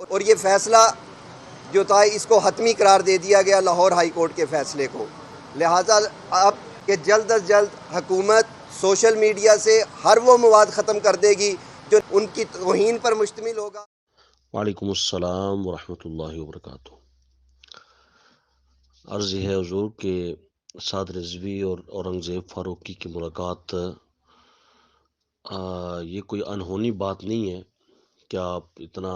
اور یہ فیصلہ جو تھا اس کو حتمی قرار دے دیا گیا لاہور ہائی کورٹ کے فیصلے کو. لہٰذا اب کہ جلد از جلد حکومت سوشل میڈیا سے ہر وہ مواد ختم کر دے گی جو ان کی توہین پر مشتمل ہوگا. وعلیکم السلام ورحمۃ اللہ وبرکاتہ. عرض ہے حضور کہ سعد رضوی اور اورنگزیب فاروقی کی ملاقات یہ کوئی انہونی بات نہیں ہے کہ آپ اتنا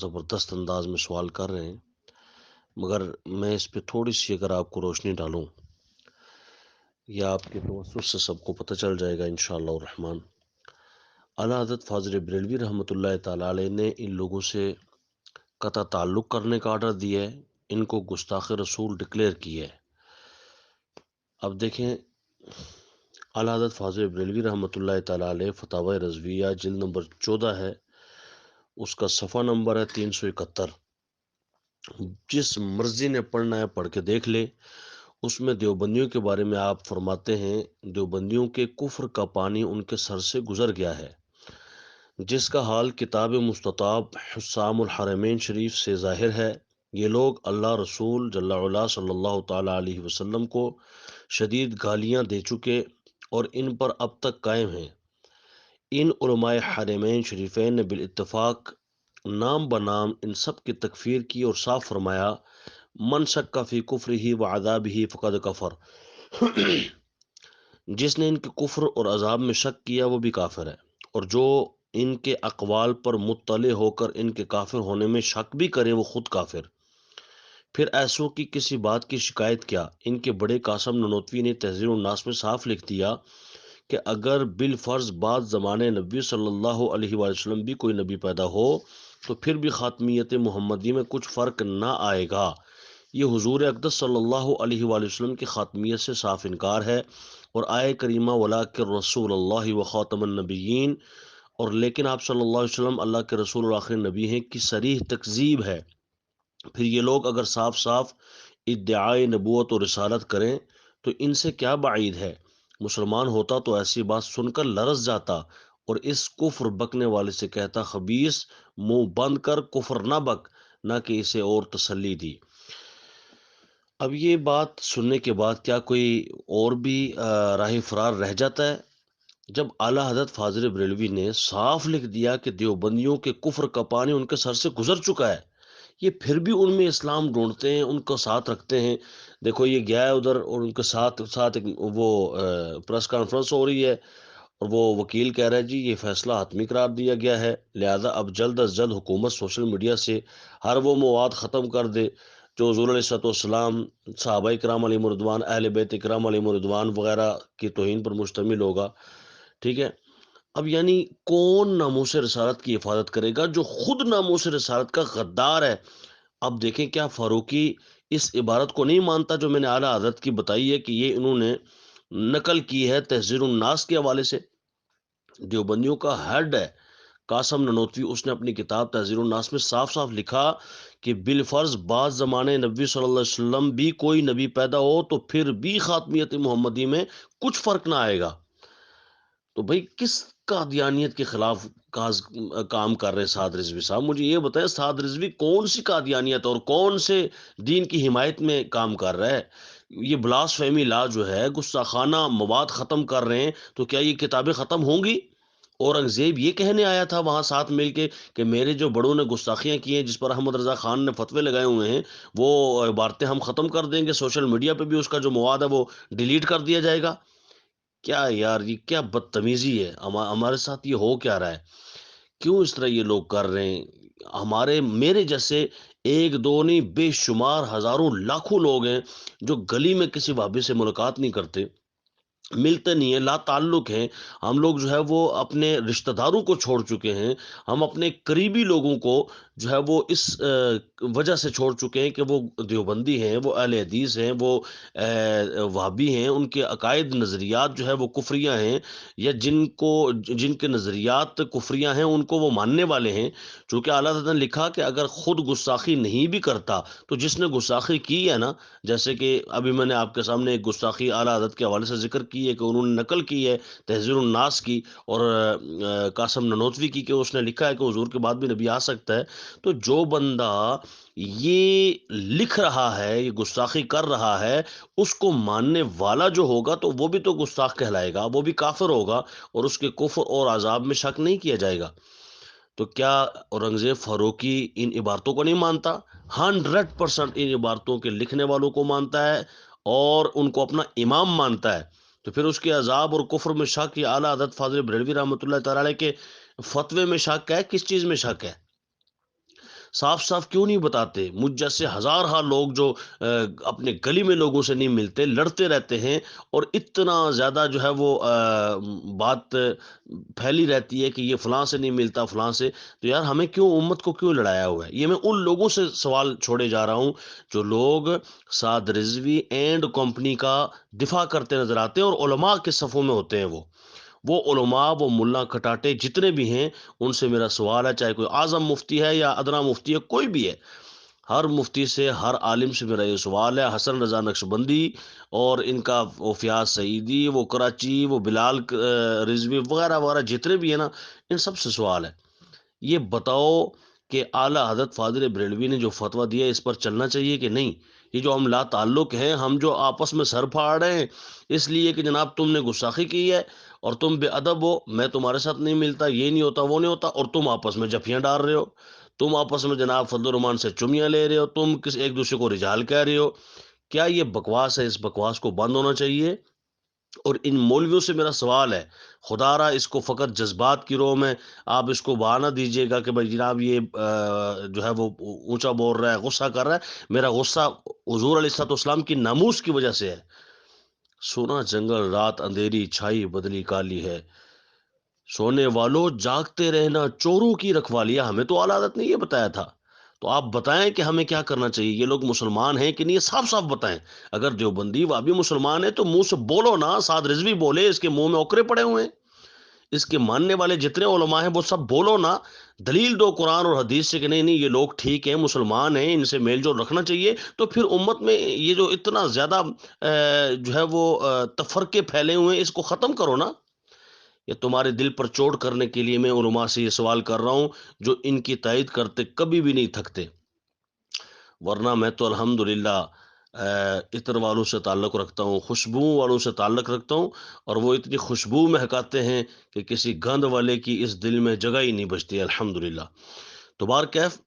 زبردست انداز میں سوال کر رہے ہیں، مگر میں اس پہ تھوڑی سی اگر آپ کو روشنی ڈالوں یا آپ کے توسط سے سب کو پتہ چل جائے گا انشاءاللہ الرحمن. اعلیٰ حضرت فاضل بریلوی رحمۃ اللہ تعالیٰ علیہ نے ان لوگوں سے قطع تعلق کرنے کا آرڈر دیا ہے، ان کو گستاخ رسول ڈکلیئر کیا ہے. اب دیکھیں اعلیٰ حضرت فاضل بریلوی رحمۃ اللہ تعالیٰ علیہ فتاوی رضویہ جلد نمبر 14 ہے، اس کا صفحہ نمبر ہے 371. جس مرضی نے پڑھنا ہے پڑھ کے دیکھ لے. اس میں دیوبندیوں کے بارے میں آپ فرماتے ہیں دیوبندیوں کے کفر کا پانی ان کے سر سے گزر گیا ہے، جس کا حال کتاب مستطاب حسام الحرمین شریف سے ظاہر ہے. یہ لوگ اللہ رسول جل وعلا صلی اللہ تعالیٰ علیہ وسلم کو شدید گالیاں دے چکے اور ان پر اب تک قائم ہیں. ان علماء حرمین شریفین نے بالاتفاق نام بنام ان سب کی تکفیر کی اور صاف فرمایا من شک فی کفرہ و عذابہ فقد کفر. جس نے ان کے کفر اور عذاب میں شک کیا وہ بھی کافر ہے، اور جو ان کے اقوال پر مطلع ہو کر ان کے کافر ہونے میں شک بھی کرے وہ خود کافر. پھر ایسوں کی کسی بات کی شکایت کیا. ان کے بڑے قاسم ننوتوی نے تحذیر الناس میں صاف لکھ دیا کہ اگر بالفرض بعد زمانے نبی صلی اللہ علیہ وآلہ وسلم بھی کوئی نبی پیدا ہو تو پھر بھی خاتمیت محمدی میں کچھ فرق نہ آئے گا. یہ حضور اقدس صلی اللہ علیہ وآلہ وسلم کی خاتمیت سے صاف انکار ہے، اور آئے کریمہ ولاکر رسول اللہ و خاتم النبیین، اور لیکن آپ صلی اللہ علیہ وسلم اللہ کے رسول اور آخری نبی ہیں کی صریح تکذیب ہے. پھر یہ لوگ اگر صاف صاف ادعائے نبوت اور رسالت کریں تو ان سے کیا بعید ہے. مسلمان ہوتا تو ایسی بات سن کر لرز جاتا اور اس کفر بکنے والے سے کہتا خبیث منہ بند کر کفر نہ بک، نہ کہ اسے اور تسلی دی. اب یہ بات سننے کے بعد کیا کوئی اور بھی راہ فرار رہ جاتا ہے؟ جب اعلیٰ حضرت فاضل بریلوی نے صاف لکھ دیا کہ دیوبندیوں کے کفر کا پانی ان کے سر سے گزر چکا ہے، یہ پھر بھی ان میں اسلام ڈھونڈتے ہیں، ان کو ساتھ رکھتے ہیں. دیکھو یہ گیا ہے ادھر اور ان کے ساتھ وہ پریس کانفرنس ہو رہی ہے اور وہ وکیل کہہ رہا ہے جی یہ فیصلہ حتمی قرار دیا گیا ہے، لہذا اب جلد از جلد حکومت سوشل میڈیا سے ہر وہ مواد ختم کر دے جو حضور علیہ السلام، صحابہ کرام علیہم رضوان، اہل بیت کرام علیہم رضوان وغیرہ کی توہین پر مشتمل ہوگا. ٹھیک ہے. اب یعنی کون ناموس رسالت کی حفاظت کرے گا جو خود ناموس رسالت کا غدار ہے؟ اب دیکھیں کیا فاروقی اس عبارت کو نہیں مانتا جو میں نے اعلیٰ حضرت کی بتائی ہے کہ یہ انہوں نے نقل کی ہے تحذیر الناس کے حوالے سے. دیوبندیوں کا ہیڈ ہے قاسم ننوتوی، اس نے اپنی کتاب تحذیر الناس میں صاف صاف لکھا کہ بالفرض بعض زمانے نبی صلی اللہ علیہ وسلم بھی کوئی نبی پیدا ہو تو پھر بھی خاتمیت محمدی میں کچھ فرق نہ آئے گا. تو بھائی کس قادیانیت کے خلاف کام کر رہے سعد رضوی صاحب؟ مجھے یہ بتائیں سعد رضوی کون سی قادیانیت اور کون سے دین کی حمایت میں کام کر رہا ہے؟ یہ بلاسفیمی لا جو ہے گستاخانہ مواد ختم کر رہے ہیں، تو کیا یہ کتابیں ختم ہوں گی؟ اورنگزیب یہ کہنے آیا تھا وہاں ساتھ مل کے کہ میرے جو بڑوں نے گستاخیاں کی ہیں جس پر احمد رضا خان نے فتوے لگائے ہوئے ہیں وہ عبارتیں ہم ختم کر دیں گے، سوشل میڈیا پہ بھی اس کا جو مواد ہے وہ ڈیلیٹ کر دیا جائے گا. کیا یار یہ کیا بدتمیزی ہے، ہمارے ساتھ یہ ہو کیا رہا ہے؟ کیوں اس طرح یہ لوگ کر رہے ہیں؟ میرے جیسے ایک دو نہیں بے شمار ہزاروں لاکھوں لوگ ہیں جو گلی میں کسی بھابی سے ملاقات نہیں کرتے، ملتے نہیں ہیں، لا تعلق ہیں. ہم لوگ جو ہے وہ اپنے رشتہ داروں کو چھوڑ چکے ہیں، ہم اپنے قریبی لوگوں کو جو ہے وہ اس وجہ سے چھوڑ چکے ہیں کہ وہ دیوبندی ہیں، وہ اہل حدیث ہیں، وہ وہابی ہیں، ان کے عقائد نظریات جو ہے وہ کفریہ ہیں، یا جن کے نظریات کفریہ ہیں ان کو وہ ماننے والے ہیں. چونکہ اعلیٰ حضرت نے لکھا کہ اگر خود گستاخی نہیں بھی کرتا تو جس نے گستاخی کی ہے نا، جیسے کہ ابھی میں نے آپ کے سامنے ایک گستاخی اعلیٰ حضرت کے حوالے سے ذکر کی ہے کہ انہوں نے نقل کی ہے تحذیر الناس کی اور قاسم ننوتوی کی کہ اس نے لکھا ہے کہ حضور کے بعد بھی نبی آ سکتا ہے. تو جو بندہ یہ لکھ رہا ہے، یہ گستاخی کر رہا ہے، اس کو ماننے والا جو ہوگا تو وہ بھی تو گستاخ کہلائے گا، وہ بھی کافر ہوگا اور اس کے کفر اور عذاب میں شک نہیں کیا جائے گا. تو کیا اورنگزیب فاروقی ان عبارتوں کو نہیں مانتا؟ 100% ان عبارتوں کے لکھنے والوں کو مانتا ہے اور ان کو اپنا امام مانتا ہے. تو پھر اس کے عذاب اور کفر میں شک یا اعلیٰ حضرت فاضل بریلوی رحمۃ اللہ تعالی علیہ کے فتوے میں شک ہے؟ کس چیز میں شک ہے؟ صاف صاف کیوں نہیں بتاتے؟ مجھ جیسے ہزارہ لوگ جو اپنے گلی میں لوگوں سے نہیں ملتے، لڑتے رہتے ہیں اور اتنا زیادہ جو ہے وہ بات پھیلی رہتی ہے کہ یہ فلاں سے نہیں ملتا، فلاں سے. تو یار ہمیں کیوں، امت کو کیوں لڑایا ہوا ہے؟ یہ میں ان لوگوں سے سوال چھوڑے جا رہا ہوں جو لوگ سعد رضوی اینڈ کمپنی کا دفاع کرتے نظر آتے ہیں اور علماء کے صفوں میں ہوتے ہیں. وہ علماء، وہ ملا کھٹاٹے جتنے بھی ہیں، ان سے میرا سوال ہے، چاہے کوئی اعظم مفتی ہے یا ادنا مفتی ہے، کوئی بھی ہے، ہر مفتی سے، ہر عالم سے میرا یہ سوال ہے، حسن رضا نقشبندی اور ان کا وہ فیاض سعیدی، وہ کراچی، وہ بلال رضوی وغیرہ وغیرہ جتنے بھی ہیں نا، ان سب سے سوال ہے، یہ بتاؤ کہ اعلیٰ حضرت فاضل بریلوی نے جو فتویٰ دیا ہے اس پر چلنا چاہیے کہ نہیں؟ یہ جو ہم لا تعلق ہیں، ہم جو آپس میں سر پھاڑ رہے ہیں اس لیے کہ جناب تم نے گستاخی کی ہے اور تم بے ادب ہو، میں تمہارے ساتھ نہیں ملتا، یہ نہیں ہوتا، وہ نہیں ہوتا، اور تم آپس میں جفیاں ڈال رہے ہو، تم آپس میں جناب فضل الرحمان سے چمیاں لے رہے ہو، تم ایک دوسرے کو رجال کہہ رہے ہو. کیا یہ بکواس ہے؟ اس بکواس کو بند ہونا چاہیے. اور ان مولویوں سے میرا سوال ہے، خدا را اس کو فقط جذبات کی رو میں آپ اس کو بہانہ دیجیے گا کہ بھائی جناب یہ جو ہے وہ اونچا بول رہا ہے، غصہ کر رہا ہے. میرا غصہ حضور علیہ الصلوۃ والسلام کی ناموس کی وجہ سے ہے. سونا جنگل رات اندھیری چھائی بدلی کالی ہے، سونے والوں جاگتے رہنا چوروں کی رکھوالیاں. ہمیں تو اعلیٰ حضرت نے یہ بتایا تھا. تو آپ بتائیں کہ ہمیں کیا کرنا چاہیے. یہ لوگ مسلمان ہیں کہ نہیں، یہ صاف صاف بتائیں. اگر دیوبندی وابی مسلمان ہے تو منہ سے بولو نا، سعد رضوی بولے، اس کے منہ میں اوکرے پڑے ہوئے ہیں، اس کے ماننے والے جتنے علماء ہیں وہ سب بولو نا، دلیل دو قرآن اور حدیث سے کہ نہیں یہ لوگ ٹھیک ہیں، مسلمان ہیں، ان سے میل جول رکھنا چاہیے. تو پھر امت میں یہ جو اتنا زیادہ جو ہے وہ تفرقے پھیلے ہوئے ہیں، اس کو ختم کرو نا. یہ تمہارے دل پر چوٹ کرنے کے لیے میں علماء سے یہ سوال کر رہا ہوں جو ان کی تائید کرتے کبھی بھی نہیں تھکتے. ورنہ میں تو الحمدللہ عطر والوں سے تعلق رکھتا ہوں، خوشبو والوں سے تعلق رکھتا ہوں، اور وہ اتنی خوشبو مہکاتے ہیں کہ کسی گند والے کی اس دل میں جگہ ہی نہیں بچتی الحمدللہ. تو بہرکیف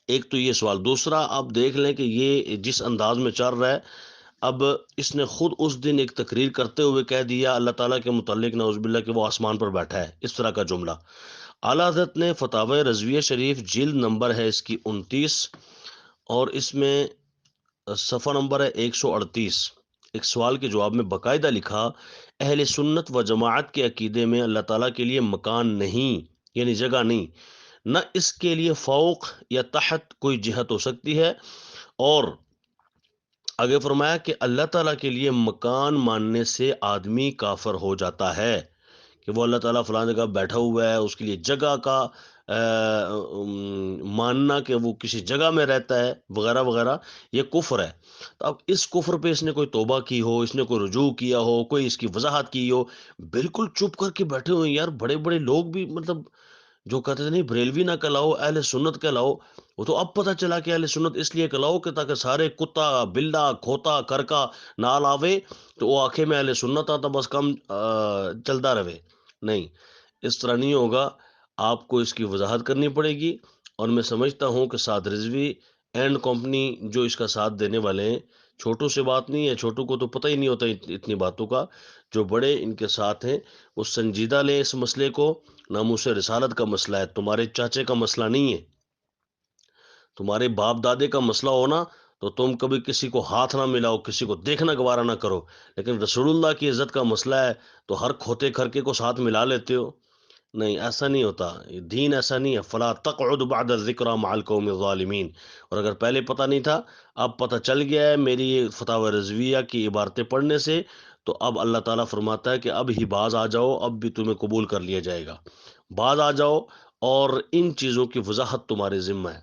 ایک تو یہ سوال. دوسرا آپ دیکھ لیں کہ یہ جس انداز میں چل رہا ہے، اب اس نے خود اس دن ایک تقریر کرتے ہوئے کہہ دیا اللہ تعالیٰ کے متعلق نعوذ باللہ کہ وہ آسمان پر بیٹھا ہے، اس طرح کا جملہ. اعلیٰ حضرت نے فتاوی رضویہ شریف جلد نمبر ہے اس کی 29 اور اس میں صفحہ نمبر ہے 138، ایک سوال کے جواب میں باقاعدہ لکھا، اہل سنت و جماعت کے عقیدے میں اللہ تعالیٰ کے لیے مکان نہیں، یعنی جگہ نہیں، نہ اس کے لیے فوق یا تحت کوئی جہت ہو سکتی ہے. اور آگے فرمایا کہ اللہ تعالیٰ کے لیے مکان ماننے سے آدمی کافر ہو جاتا ہے، کہ وہ اللہ تعالیٰ فلاں جگہ بیٹھا ہوا ہے، اس کے لیے جگہ کا ماننا کہ وہ کسی جگہ میں رہتا ہے وغیرہ وغیرہ، یہ کفر ہے. تو اب اس کفر پہ اس نے کوئی توبہ کی ہو، اس نے کوئی رجوع کیا ہو، کوئی اس کی وضاحت کی ہو، بالکل چپ کر کے بیٹھے ہوئے. یار بڑے بڑے لوگ بھی مطلب جو کہتے تھے نہیں بریلوی نہ کہلاؤ اہل سنت کہلاؤ، وہ تو اب پتہ چلا کہ اہل سنت اس لیے کہلاؤ کہ تاکہ سارے کتا بلا کھوتا کرکا نال آوے تو وہ آنکھیں میں اہل سنت آتا بس کم چلتا رہے. نہیں، اس طرح نہیں ہوگا، آپ کو اس کی وضاحت کرنی پڑے گی. اور میں سمجھتا ہوں کہ سعد رضوی اینڈ کمپنی جو اس کا ساتھ دینے والے ہیں، چھوٹوں سے بات نہیں ہے، چھوٹوں کو تو پتہ ہی نہیں ہوتا اتنی باتوں کا. جو بڑے ان کے ساتھ ہیں وہ سنجیدہ لیں اس مسئلے کو. ناموس رسالت کا مسئلہ ہے، تمہارے چاچے کا مسئلہ نہیں ہے. تمہارے باپ دادے کا مسئلہ ہونا تو تم کبھی کسی کو ہاتھ نہ ملاؤ، کسی کو دیکھنا گوارا نہ کرو. لیکن رسول اللہ کی عزت کا مسئلہ ہے تو ہر کھوتے کھرکے کو ساتھ ملا لیتے ہو. نہیں، ایسا نہیں ہوتا، دین ایسا نہیں ہے. فلا تقعد بعد الذکری مع القوم الظالمین. اور اگر پہلے پتہ نہیں تھا، اب پتہ چل گیا ہے میری فتاوی رضویہ کی عبارتیں پڑھنے سے، تو اب اللہ تعالیٰ فرماتا ہے کہ اب ہی باز آ جاؤ، اب بھی تمہیں قبول کر لیا جائے گا. باز آ جاؤ اور ان چیزوں کی وضاحت تمہارے ذمہ ہے.